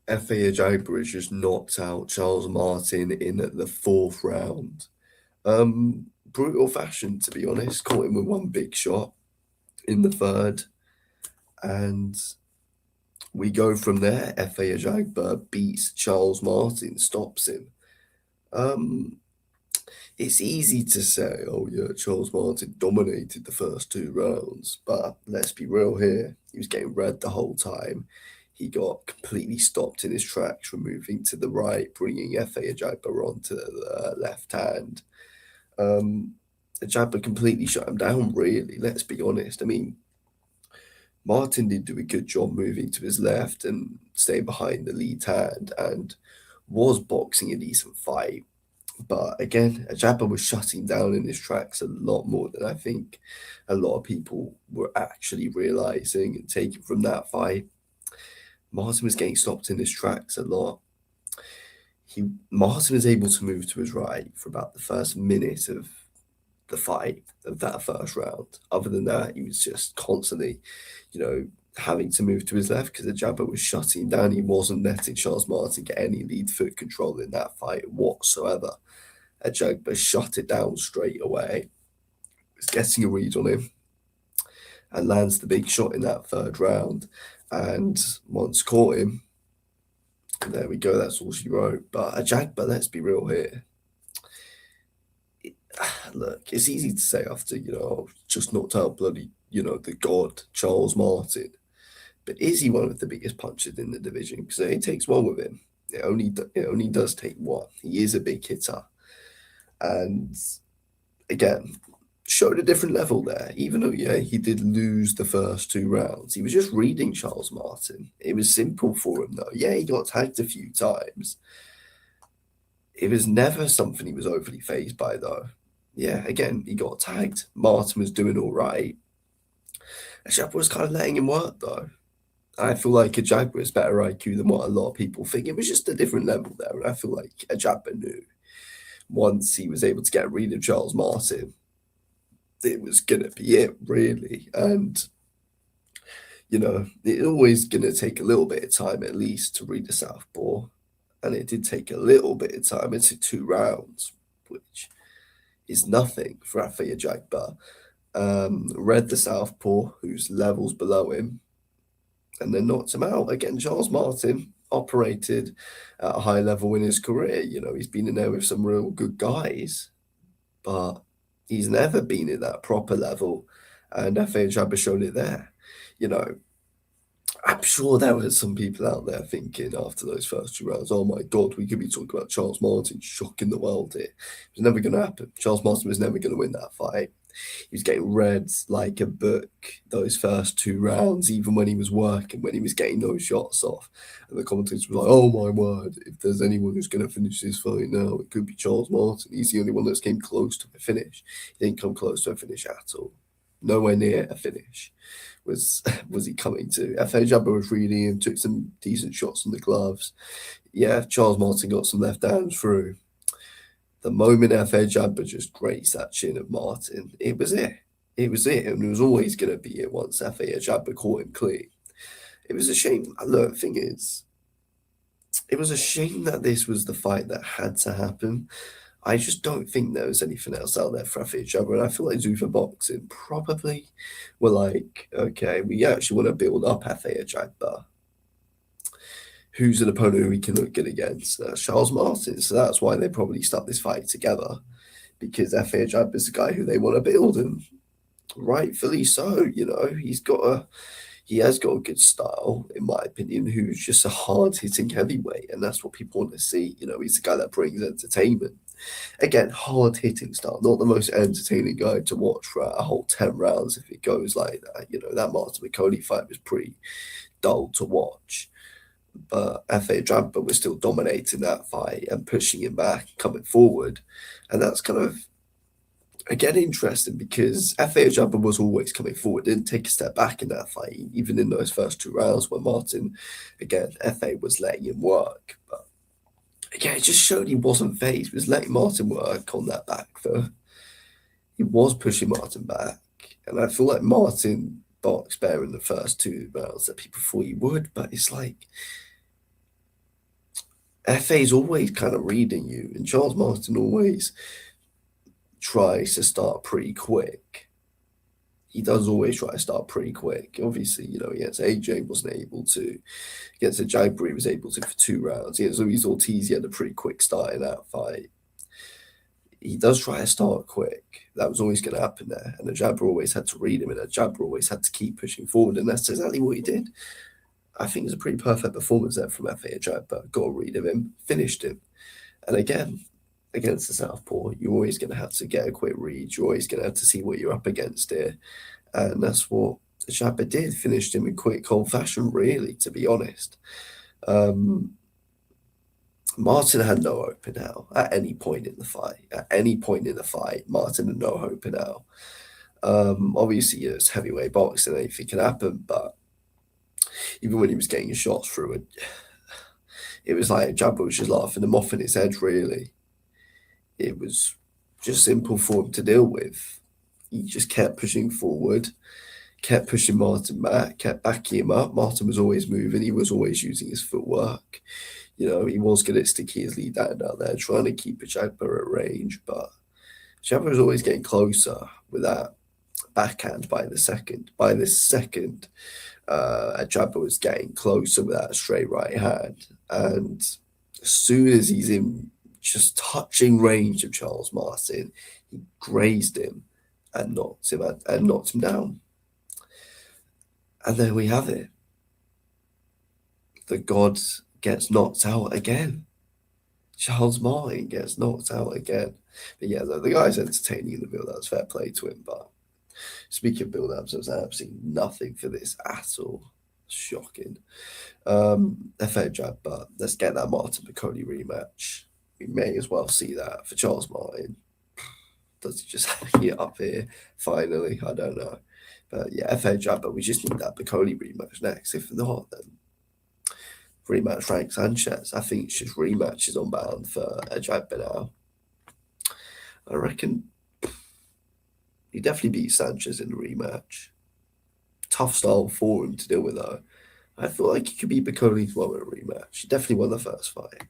FA Ajagba has just knocked out Charles Martin in the fourth round. Brutal fashion, to be honest. Caught him with one big shot in the third, and we go from there. FA Ajagba beats Charles Martin, stops him. Um, it's easy to say, oh yeah, Charles Martin dominated the first two rounds, but let's be real here. He was getting red the whole time. He got completely stopped in his tracks from moving to the right, bringing FA Ajagba onto the left hand. Ajagba completely shut him down, really, let's be honest. I mean, Martin did do a good job moving to his left and staying behind the lead hand and was boxing a decent fight. But again, Ajagba was shutting down in his tracks a lot more than I think a lot of people were actually realizing and taking from that fight. Martin was getting stopped in his tracks a lot. Martin was able to move to his right for about the first minute of the fight of that first round. Other than that, he was just constantly, having to move to his left because the jabber was shutting him down. He wasn't letting Charles Martin get any lead foot control in that fight whatsoever. Ajagba shut it down straight away. Was getting a read on him and lands the big shot in that third round. And once caught him, there we go. That's all she wrote. But Ajagba, let's be real here. Look, it's easy to say after, just knocked out bloody, the god, Charles Martin. But is he one of the biggest punchers in the division? Because it takes one with him. It only does take one. He is a big hitter. And again, showed a different level there. Even though, yeah, he did lose the first two rounds, he was just reading Charles Martin. It was simple for him, though. Yeah, he got tagged a few times. It was never something he was overly phased by, though. Yeah, again, he got tagged. Martin was doing all right. Ajagba was kind of letting him work, though. I feel like Ajagba is better IQ than what a lot of people think. It was just a different level there, and I feel like Ajagba knew once he was able to get rid of Charles Martin, it was gonna be it, really. And it's always gonna take a little bit of time at least to read the southpaw, and it did take a little bit of time. It took two rounds, which is nothing for Rafa Ajagba. Read the southpaw, whose levels below him, and then knocked him out. Again, Charles Martin operated at a high level in his career. He's been in there with some real good guys, but he's never been at that proper level. And FA Ajagba showed it there. I'm sure there were some people out there thinking after those first two rounds, oh my God, we could be talking about Charles Martin shocking the world here. It was never going to happen. Charles Martin was never going to win that fight. He was getting read like a book those first two rounds, even when he was working, when he was getting those shots off. And the commentators were like, oh my word, if there's anyone who's going to finish this fight now, it could be Charles Martin. He's the only one that's came close to a finish. He didn't come close to a finish at all. Nowhere near a finish was he coming to. FA Ajagba was reading him, took some decent shots on the gloves. Yeah, Charles Martin got some left hands through. The moment FA Ajagba just grazed that chin of Martin, it was it. It was it, and it was always going to be it once FA Ajagba caught him clean. It was a shame. Look, the thing is, it was a shame that this was the fight that had to happen. I just don't think there was anything else out there for FA Ajagba, and I feel like Zuffa Boxing probably were like, okay, we actually want to build up FA Ajagba. Who's an opponent who we can look good against? Charles Martin. So that's why they probably start this fight together, because FA Ajagba is the guy who they want to build, and rightfully so. He has got a good style, in my opinion, who's just a hard hitting heavyweight, and that's what people want to see. He's the guy that brings entertainment. Again, hard hitting style, not the most entertaining guy to watch for a whole 10 rounds if it goes like that. That Martin McConey fight was pretty dull to watch. But FA Ajagba was still dominating that fight and pushing him back, coming forward. And that's kind of, again, interesting because FA Ajagba was always coming forward, didn't take a step back in that fight, even in those first two rounds when Martin, again, FA was letting him work. But again, it just showed he wasn't phased. He was letting Martin work on that back foot. He was pushing Martin back. And I feel like Martin boxed better in the first two rounds that people thought he would. But it's like, FA's always kind of reading you, and Charles Martin always tries to start pretty quick. He does always try to start pretty quick. Obviously, against AJ wasn't able to. Against Ajagba, he was able to for 2 rounds. Against Luis Ortiz, he had a pretty quick start in that fight. He does try to start quick. That was always going to happen there. And Ajagba always had to read him, and Ajagba always had to keep pushing forward. And that's exactly what he did. I think it's a pretty perfect performance there from FA Ajagba. Got a read of him, finished him. And again, against the Southpaw, you're always going to have to get a quick read. You're always going to have to see what you're up against here. And that's what Ajagba did. Finished him in quick, cold fashion, really, to be honest. Martin had no hope in hell at any point in the fight. At any point in the fight, Martin had no hope in hell. Obviously, it's heavyweight boxing, anything can happen, but even when he was getting his shots through, it was like Ajagba was just laughing him off in his head, really. It was just simple for him to deal with. He just kept pushing forward, kept pushing Martin back, kept backing him up. Martin was always moving. He was always using his footwork. He was going to stick his lead out there, trying to keep Ajagba at range. But Ajagba was always getting closer with that backhand by the second. By the second, Ajagba was getting closer with that straight right hand. And as soon as he's in just touching range of Charles Martin, he grazed him and knocked him down. And there we have it. The god gets knocked out again. Charles Martin gets knocked out again. But yeah, the guy's entertaining in the build-ups. Fair play to him. But speaking of build-ups, there's absolutely nothing for this at all. Shocking. FA Jab, but let's get that Martin Piccoli rematch. We may as well see that for Charles Martin. Does he just get up here finally? I don't know. But yeah, FA Jab, but we just need that Piccoli rematch next. If not, then rematch Frank Sanchez. I think it's just rematches on bound for Ajagba now. I reckon he definitely beat Sanchez in the rematch. Tough style for him to deal with, though. I feel like he could beat Piccoli as well in a rematch. He definitely won the first fight.